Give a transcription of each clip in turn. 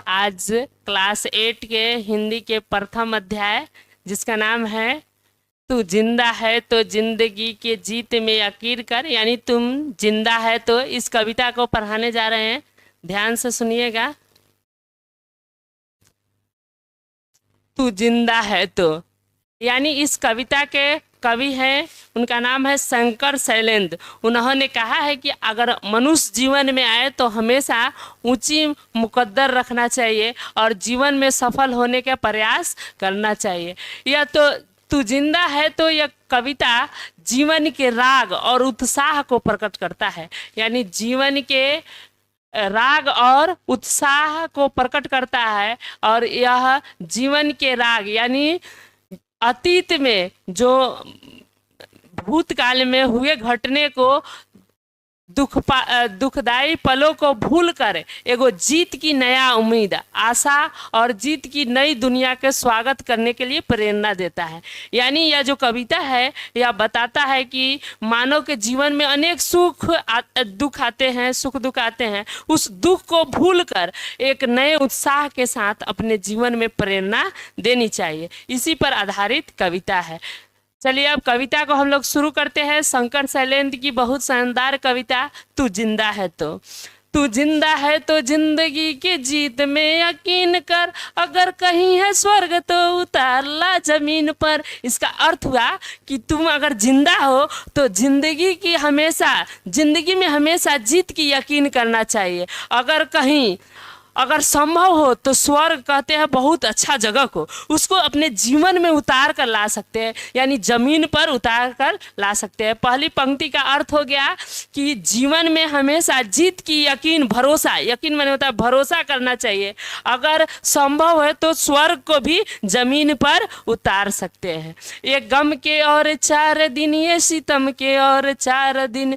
आज क्लास 8 के हिंदी के प्रथम अध्याय जिसका नाम है तू जिंदा है तो जिंदगी के जीत में यकीन कर, यानी तुम जिंदा है तो, इस कविता को पढ़ाने जा रहे हैं। ध्यान से सुनिएगा। तू जिंदा है तो, यानी इस कविता के कवि हैं, उनका नाम है शंकर शैलेंद्र। उन्होंने कहा है कि अगर मनुष्य जीवन में आए तो हमेशा ऊंची मुकद्दर रखना चाहिए और जीवन में सफल होने का प्रयास करना चाहिए। यह तो तू जिंदा है तो यह कविता जीवन के राग और उत्साह को प्रकट करता है, यानी जीवन के राग और उत्साह को प्रकट करता है। और यह जीवन के राग यानी अतीत में जो भूतकाल में हुए घटने को दुखदाई पलों को भूलकर एगो जीत की नया उम्मीद, आशा और जीत की नई दुनिया के स्वागत करने के लिए प्रेरणा देता है। यानी यह जो कविता है यह बताता है कि मानव के जीवन में अनेक दुख आते हैं, सुख दुख आते हैं। उस दुख को भूलकर एक नए उत्साह के साथ अपने जीवन में प्रेरणा देनी चाहिए। इसी पर आधारित कविता है। चलिए अब कविता को हम लोग शुरू करते हैं। शंकर शैलेंद्र की बहुत शानदार कविता तू जिंदा है तो। तू जिंदा है तो जिंदगी के जीत में यकीन कर, अगर कहीं है स्वर्ग तो उतार ला जमीन पर। इसका अर्थ हुआ कि तुम अगर जिंदा हो तो जिंदगी में हमेशा जीत की यकीन करना चाहिए। अगर संभव हो तो स्वर्ग कहते हैं बहुत अच्छा जगह को, उसको अपने जीवन में उतार कर ला सकते हैं, यानी जमीन पर उतार कर ला सकते हैं। पहली पंक्ति का अर्थ हो गया कि जीवन में हमेशा जीत की यकीन माने होता है भरोसा करना चाहिए। अगर संभव है तो स्वर्ग को भी जमीन पर उतार सकते हैं। ये गम के और 4 दिन, ये सितम के और 4 दिन,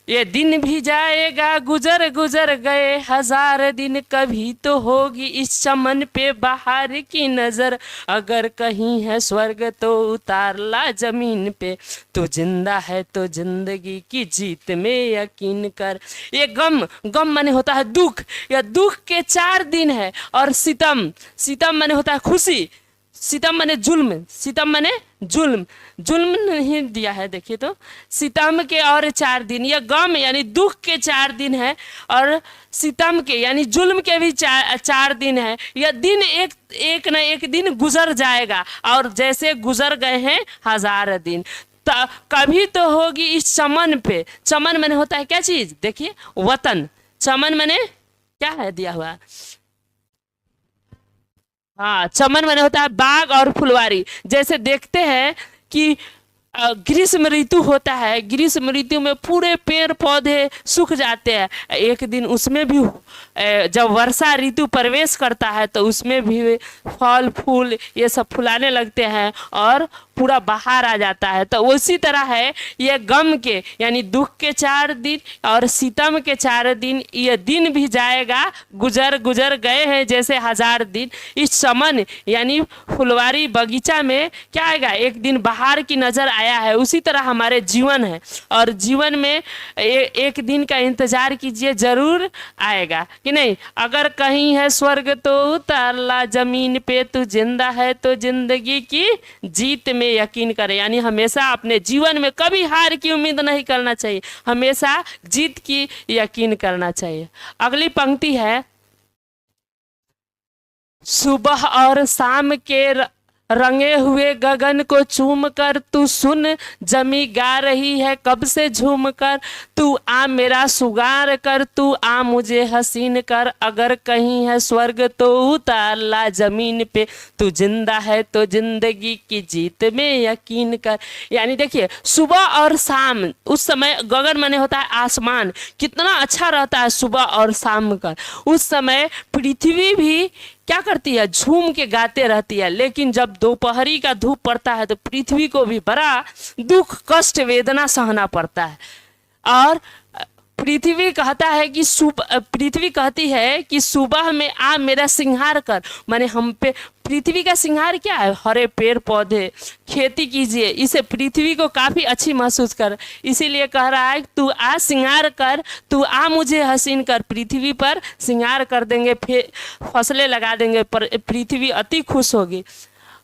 ये दिन भी जाएगा गुजर गुजर गए 1000 दिन, कभी तो होगी इस चमन पे बाहर की नजर, अगर कहीं है स्वर्ग तो उतार ला जमीन पे। तो जिंदा है तो जिंदगी की जीत में यकीन कर। ये गम माने होता है दुख, यह दुख के 4 दिन है। और सितम माने होता है खुशी, सितम माने जुल्म नहीं दिया है। देखिए तो सितम के और 4 दिन, यह गम यानी दुख के 4 दिन है और सितम के यानी जुल्म के भी 4 दिन है। यह दिन एक न एक दिन गुजर जाएगा और जैसे गुजर गए हैं 1000 दिन, कभी तो होगी इस चमन पे। चमन माने होता है क्या चीज, देखिए वतन। चमन माने क्या है दिया हुआ, हाँ चमन माने होता है बाग और फुलवारी। जैसे देखते हैं कि ग्रीष्म ऋतु होता है, ग्रीष्म ऋतु में पूरे पेड़ पौधे सूख जाते हैं। एक दिन उसमें भी जब वर्षा ऋतु प्रवेश करता है तो उसमें भी फल फूल ये सब फुलाने लगते हैं और पूरा बाहर आ जाता है। तो उसी तरह है ये गम के यानी दुख के 4 दिन और सितम के 4 दिन, ये दिन भी जाएगा गुजर गुजर गए हैं जैसे 1000 दिन। इस चमन यानी फुलवारी बगीचा में क्या आएगा, एक दिन बाहर की नजर आया है। उसी तरह हमारे जीवन है और जीवन में एक दिन का इंतजार कीजिए, जरूर आएगा कि नहीं। अगर कहीं है स्वर्ग तो उतार ला जमीन पे, तू जिंदा है तो जिंदगी की जीत में यकीन करें। यानी हमेशा अपने जीवन में कभी हार की उम्मीद नहीं करना चाहिए, हमेशा जीत की यकीन करना चाहिए। अगली पंक्ति है सुबह और शाम के रंगे हुए गगन को चूम कर, तू सुन जमी गा रही है कब से झूम कर, तू आ मेरा सुगार कर, तू आ मुझे हसीन कर, अगर कहीं है स्वर्ग तो उतार ला जमीन पे, तू जिंदा है तो जिंदगी की जीत में यकीन कर। यानी देखिए सुबह और शाम, उस समय गगन माने होता है आसमान, कितना अच्छा रहता है सुबह और शाम का। उस समय पृथ्वी भी क्या करती है, झूम के गाते रहती है। लेकिन जब दोपहरी का धूप पड़ता है तो पृथ्वी को भी बड़ा दुख कष्ट वेदना सहना पड़ता है। और पृथ्वी कहता है कि पृथ्वी कहती है कि सुबह में आ मेरा श्रृंगार कर, माने हम पे पृथ्वी का श्रृंगार क्या है? हरे पेड़ पौधे, खेती कीजिए, इसे पृथ्वी को काफ़ी अच्छी महसूस कर। इसीलिए कह रहा है तू आ श्रृंगार कर, तू आ मुझे हसीन कर, पृथ्वी पर श्रृंगार कर देंगे, फिर फसलें लगा देंगे, पर पृथ्वी अति खुश होगी।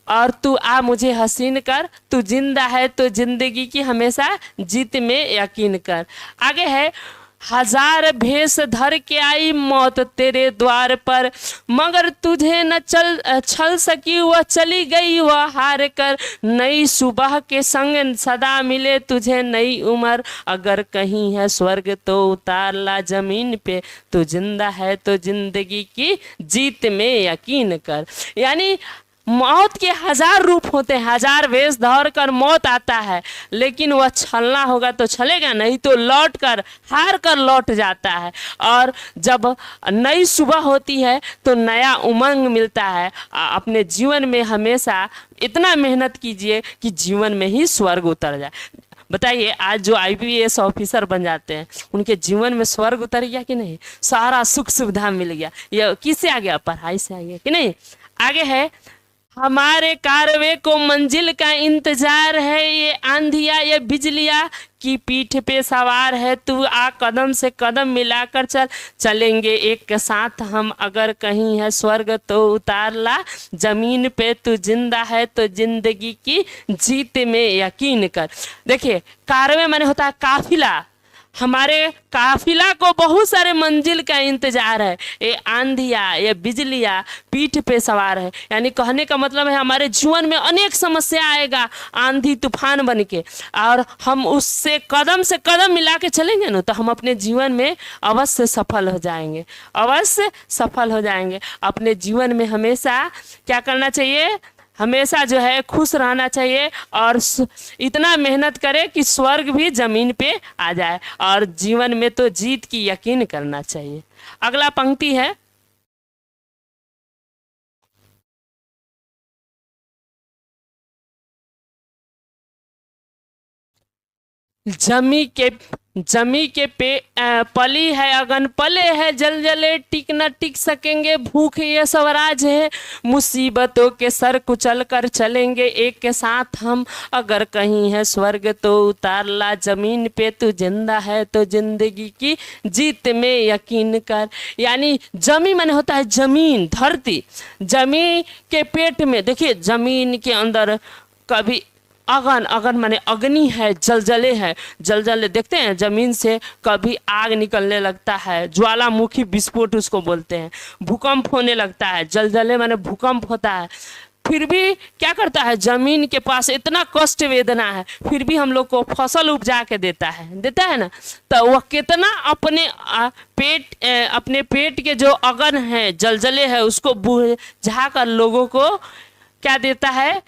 और तू आ मुझे हसीन कर, तू जिंदा है तो जिंदगी की हमेशा जीत में यकीन कर। आगे है, हजार भेष धर के आई मौत तेरे द्वार पर, मगर तुझे न छल सकी वह चली गई वह हार कर। नई सुबह के संग सदा मिले तुझे नई उम्र, अगर कहीं है स्वर्ग तो उतार ला जमीन पे, तू जिंदा है तो जिंदगी की जीत में यकीन कर। यानी मौत के हजार रूप होते हैं, हजार वेश धर कर मौत आता है, लेकिन वह छलना होगा तो छलेगा, नहीं तो लौट कर हार कर लौट जाता है। और जब नई सुबह होती है तो नया उमंग मिलता है। अपने जीवन में हमेशा इतना मेहनत कीजिए कि जीवन में ही स्वर्ग उतर जाए। बताइए, आज जो IPS ऑफिसर बन जाते हैं उनके जीवन में स्वर्ग उतर गया कि नहीं? सारा सुख सुविधा मिल गया। यह किससे आ गया? पढ़ाई से आ गया कि नहीं? आगे है, हमारे कारवे को मंजिल का इंतजार है, ये आंधिया ये बिजलियाँ की पीठ पे सवार है, तू आ कदम से कदम मिलाकर चल, चलेंगे एक के साथ हम, अगर कहीं है स्वर्ग तो उतार ला जमीन पे, तू जिंदा है तो जिंदगी की जीत में यकीन कर। देखिए, कारवे माने होता है काफिला। हमारे काफिला को बहुत सारे मंजिल का इंतजार है, ये आंधिया ये बिजलियाँ पीठ पे सवार है। यानी कहने का मतलब है हमारे जीवन में अनेक समस्या आएगा आंधी तूफान बन के, और हम उससे कदम मिला के चलेंगे ना तो हम अपने जीवन में अवश्य सफल हो जाएंगे, अवश्य सफल हो जाएंगे। अपने जीवन में हमेशा क्या करना चाहिए? हमेशा जो है खुश रहना चाहिए और इतना मेहनत करें कि स्वर्ग भी जमीन पे आ जाए, और जीवन में तो जीत की यकीन करना चाहिए। अगला पंक्ति है, जमी के पली है अगन पले है, जल जले टिक न टिक सकेंगे, भूख ये स्वराज है, मुसीबतों के सर कुचल कर चलेंगे एक के साथ हम, अगर कहीं है स्वर्ग तो उतार ला जमीन पे, तू जिंदा है तो जिंदगी की जीत में यकीन कर। यानी जमी माने होता है जमीन, धरती। जमी के पेट में, देखिए जमीन के अंदर कभी अगन माने अग्नि है, जलजले है, जलजले देखते हैं जमीन से कभी आग निकलने लगता है, ज्वालामुखी विस्फोट उसको बोलते हैं, भूकंप होने लगता है, जलजले माने भूकंप होता है। फिर भी क्या करता है? जमीन के पास इतना कष्ट वेदना है, फिर भी हम लोग को फसल उपजा के देता है ना। तो वह कितना अपने अपने पेट के जो अगन है, जलजले है, उसको बुझा कर लोगों को क्या देता है?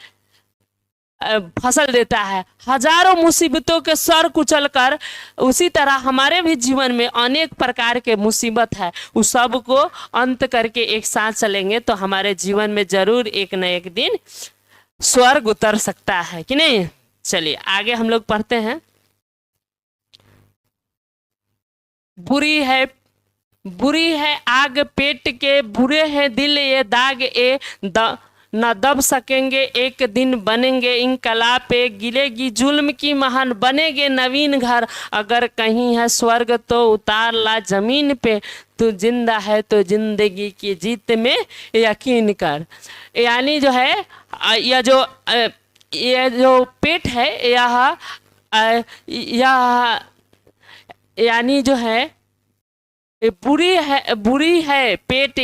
फसल देता है। हजारों मुसीबतों के सर कुचल कर, उसी तरह हमारे भी जीवन में अनेक प्रकार के मुसीबत है, उस सब को अंत करके एक साथ चलेंगे तो हमारे जीवन में जरूर एक न एक दिन स्वर्ग उतर सकता है कि नहीं। चलिए आगे हम लोग पढ़ते हैं। बुरी है आग पेट के, बुरे हैं दिल ये दाग ए न दब सकेंगे, एक दिन बनेंगे इनकलाब पे, गिलेगी जुल्म की महान बनेंगे नवीन घर, अगर कहीं है स्वर्ग तो उतार ला जमीन पे, तू जिंदा है तो जिंदगी की जीत में यकीन कर। यानी जो है यह जो पेट है यह यानी जो है बुरी है पेट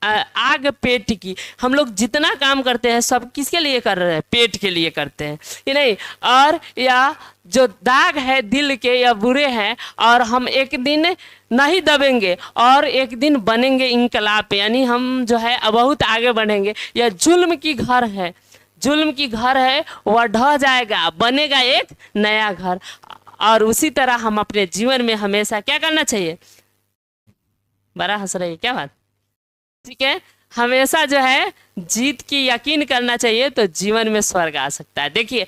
आग पेट की। हम लोग जितना काम करते हैं सब किसके लिए कर रहे हैं? पेट के लिए करते हैं कि नहीं। और या जो दाग है दिल के या बुरे हैं, और हम एक दिन नहीं दबेंगे और एक दिन बनेंगे इनकलाब पे, यानी हम जो है बहुत आगे बढ़ेंगे। या जुल्म की घर है, जुल्म की घर है वह ढह जाएगा, बनेगा एक नया घर। और उसी तरह हम अपने जीवन में हमेशा क्या करना चाहिए? बड़ा हंस रही है क्या बात? ठीक है, हमेशा जो है जीत की यकीन करना चाहिए तो जीवन में स्वर्ग आ सकता है। देखिए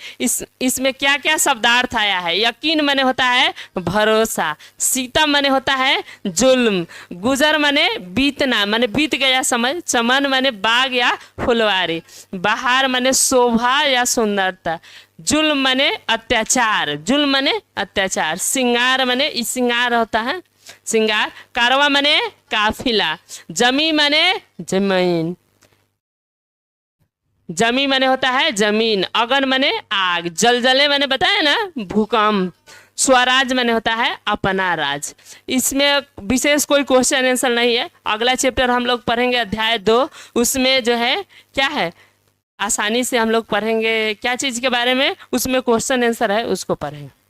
इसमें क्या क्या शब्दार्थ आया है। यकीन माने होता है भरोसा, सीता माने होता है जुल्म, गुजर माने बीतना माने बीत गया समय, चमन माने बाग या फुलवारी, बहार माने शोभा या सुंदरता, जुल्म माने अत्याचार, जुल्म माने अत्याचार, सिंगार माने श्रृंगार होता है सिंगार, कारवा माने काफिला, जमी माने जमीन, जमी माने होता है जमीन, अगन माने आग, जलजले माने बताया ना भूकंप, स्वराज माने होता है अपना राज। इसमें विशेष कोई क्वेश्चन आंसर नहीं है। अगला चैप्टर हम लोग पढ़ेंगे अध्याय 2, उसमें जो है क्या है आसानी से हम लोग पढ़ेंगे क्या चीज़ के बारे में, उसमें क्वेश्चन आंसर है उसको पढ़ेंगे।